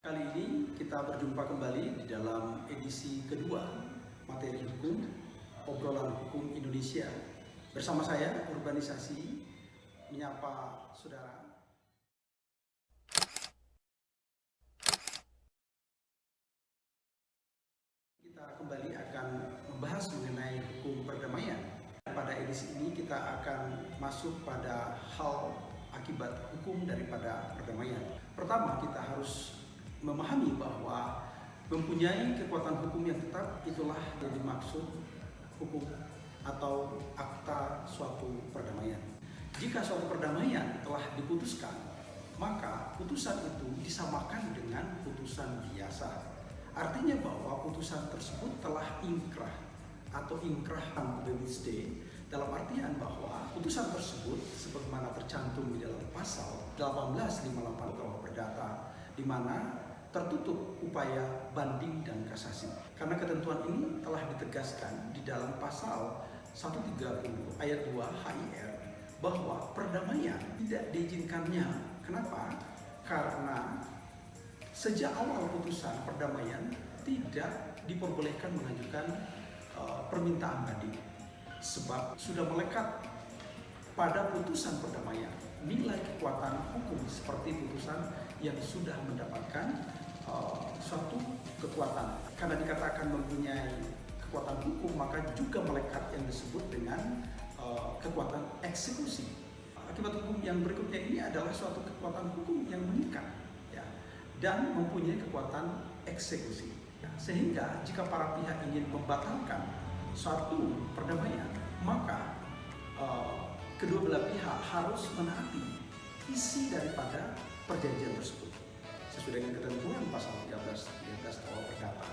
Kali ini kita berjumpa kembali di dalam edisi kedua materi hukum, obrolan hukum Indonesia. Bersama saya, Urbanisasi, menyapa saudara. Kita kembali akan membahas mengenai hukum perdamaian. Pada edisi ini kita akan masuk pada hal akibat hukum daripada perdamaian. Pertama, kita harus memahami bahwa mempunyai kekuatan hukum yang tetap itulah yang dimaksud hukum atau akta suatu perdamaian. Jika suatu perdamaian telah diputuskan, maka putusan itu disamakan dengan putusan biasa. Artinya bahwa putusan tersebut telah inkrah atau inkrah ambiguity, dalam artian bahwa putusan tersebut sebagaimana tercantum di dalam pasal 1858 KUH Perdata, di mana tertutup upaya banding dan kasasi. Karena ketentuan ini telah ditegaskan di dalam pasal 130 ayat 2 HIR bahwa perdamaian tidak diizinkannya. Kenapa? Karena sejak awal putusan perdamaian tidak diperbolehkan mengajukan permintaan banding, sebab sudah melekat pada putusan perdamaian nilai kekuatan hukum seperti putusan yang sudah mendapatkan suatu kekuatan. Karena dikatakan mempunyai kekuatan hukum, maka juga melekat yang disebut dengan kekuatan eksekusi. Akibat hukum yang berikutnya ini adalah suatu kekuatan hukum yang mengikat, ya, dan mempunyai kekuatan eksekusi. Sehingga jika para pihak ingin membatalkan suatu perdamaian, maka kedua belah pihak harus menaati isi daripada perjanjian tersebut sesuai dengan ketentuan pasal 13 KUH Perdata,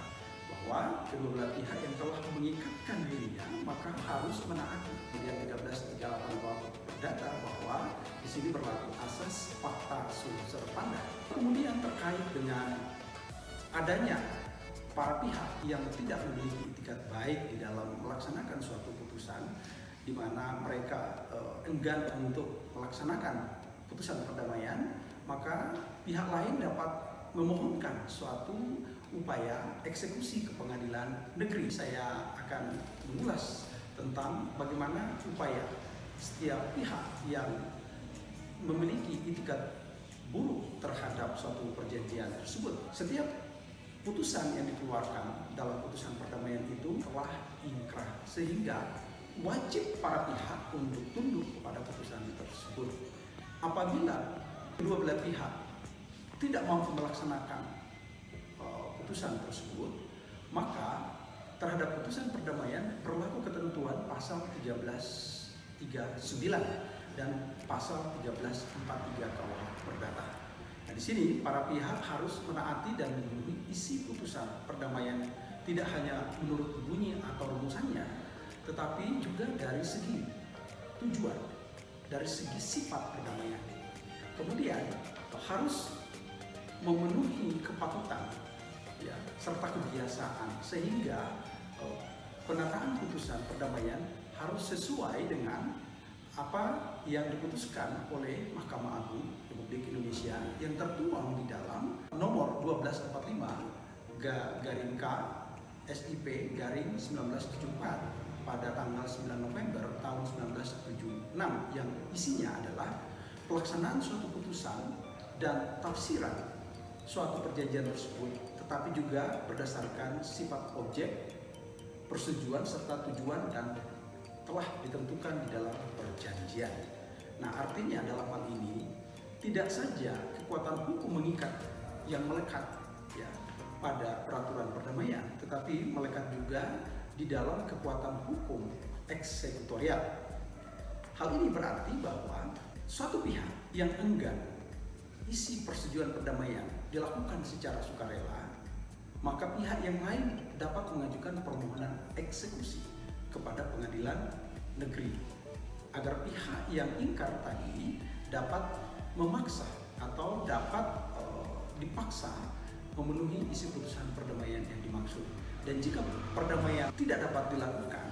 bahwa kedua belah pihak yang telah mengikatkan dirinya maka harus menaati. Kemudian 1338 KUH Perdata bahwa di sini berlaku asas fakta sunt servanda. Kemudian terkait dengan adanya para pihak yang tidak memiliki itikat baik di dalam melaksanakan suatu putusan, di mana mereka enggan untuk melaksanakan putusan perdamaian, maka pihak lain dapat memohonkan suatu upaya eksekusi ke pengadilan negeri. Saya akan mengulas tentang bagaimana upaya setiap pihak yang memiliki itikat buruk terhadap suatu perjanjian tersebut. Setiap putusan yang dikeluarkan dalam putusan perdamaian itu telah inkrah, sehingga wajib para pihak untuk tunduk kepada putusan tersebut. Apabila kedua belah pihak tidak mampu melaksanakan putusan tersebut, maka terhadap putusan perdamaian berlaku ketentuan pasal 1339 dan pasal 1343 KUH Perdata. Nah, di sini para pihak harus menaati dan memenuhi isi putusan perdamaian, tidak hanya menurut bunyi atau rumusannya, tetapi juga dari segi tujuan, dari segi sifat perdamaian. Kemudian harus memenuhi kepatutan, ya, serta kebiasaan, sehingga penataan putusan perdamaian harus sesuai dengan apa yang diputuskan oleh Mahkamah Agung Republik Indonesia yang tertuang di dalam nomor 1245 garing K SIP garing 1974 pada tanggal 9 November tahun 1976, yang isinya adalah pelaksanaan suatu putusan dan tafsiran suatu perjanjian tersebut, tetapi juga berdasarkan sifat objek, persetujuan serta tujuan dan telah ditentukan di dalam perjanjian. Nah, artinya dalam hal ini tidak saja kekuatan hukum mengikat yang melekat, ya, pada peraturan perdamaian, tetapi melekat juga di dalam kekuatan hukum eksekutorial. Hal ini berarti bahwa suatu pihak yang enggan isi persetujuan perdamaian dilakukan secara sukarela, maka pihak yang lain dapat mengajukan permohonan eksekusi kepada pengadilan negeri agar pihak yang ingkar tadi dapat memaksa atau dapat dipaksa memenuhi isi putusan perdamaian yang dimaksud. Dan jika perdamaian tidak dapat dilakukan,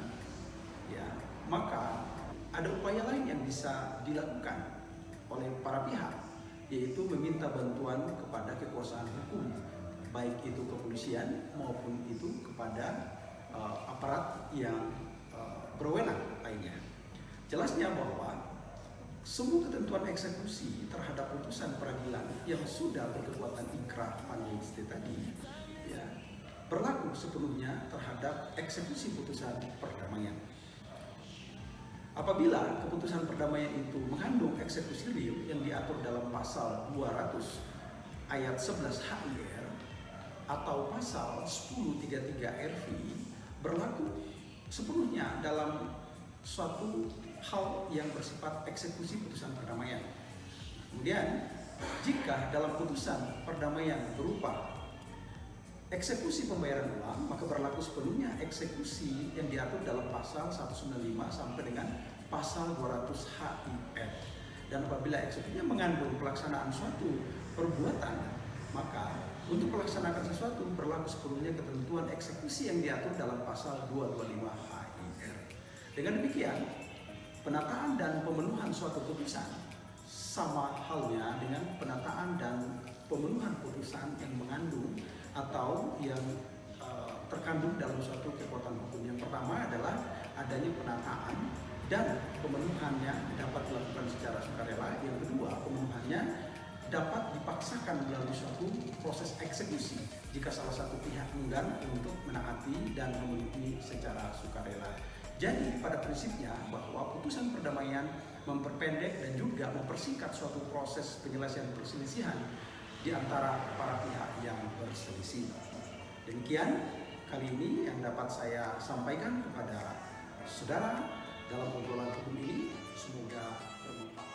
ya, maka ada upaya lain yang bisa dilakukan oleh para pihak, yaitu meminta bantuan kepada kekuasaan hukum baik itu kepolisian maupun itu kepada aparat yang berwenang lainnya. Jelasnya bahwa semua ketentuan eksekusi terhadap putusan peradilan yang sudah berkekuatan inkrah panjang tadi ya, berlaku sepenuhnya terhadap eksekusi putusan perdamaian. Apabila keputusan perdamaian itu mengandung eksekusi real yang diatur dalam pasal 200 ayat 11 HIR atau pasal 1033 RV, berlaku sepenuhnya dalam suatu hal yang bersifat eksekusi putusan perdamaian. Kemudian, jika dalam putusan perdamaian berupa eksekusi pembayaran uang, maka berlaku sepenuhnya eksekusi yang diatur dalam pasal 195 sampai dengan pasal 200 HIR. Dan apabila eksekusinya mengandung pelaksanaan suatu perbuatan, maka untuk melaksanakan sesuatu berlaku sepenuhnya ketentuan eksekusi yang diatur dalam pasal 225 HIR. Dengan demikian, penataan dan pemenuhan suatu putusan sama halnya dengan penataan dan pemenuhan putusan yang mengandung atau yang terkandung dalam suatu kekuatan hukum. Yang pertama adalah adanya penataan dan pemenuhannya dapat dilakukan secara sukarela. Yang kedua, pemenuhannya dapat dipaksakan melalui suatu proses eksekusi jika salah satu pihak enggan untuk menaati dan memenuhi secara sukarela. Jadi pada prinsipnya bahwa putusan perdamaian memperpendek dan juga mempersingkat suatu proses penyelesaian perselisihan di antara para pihak yang berselisih. Demikian kali ini yang dapat saya sampaikan kepada saudara dalam obrolan hukum ini. Semoga bermanfaat.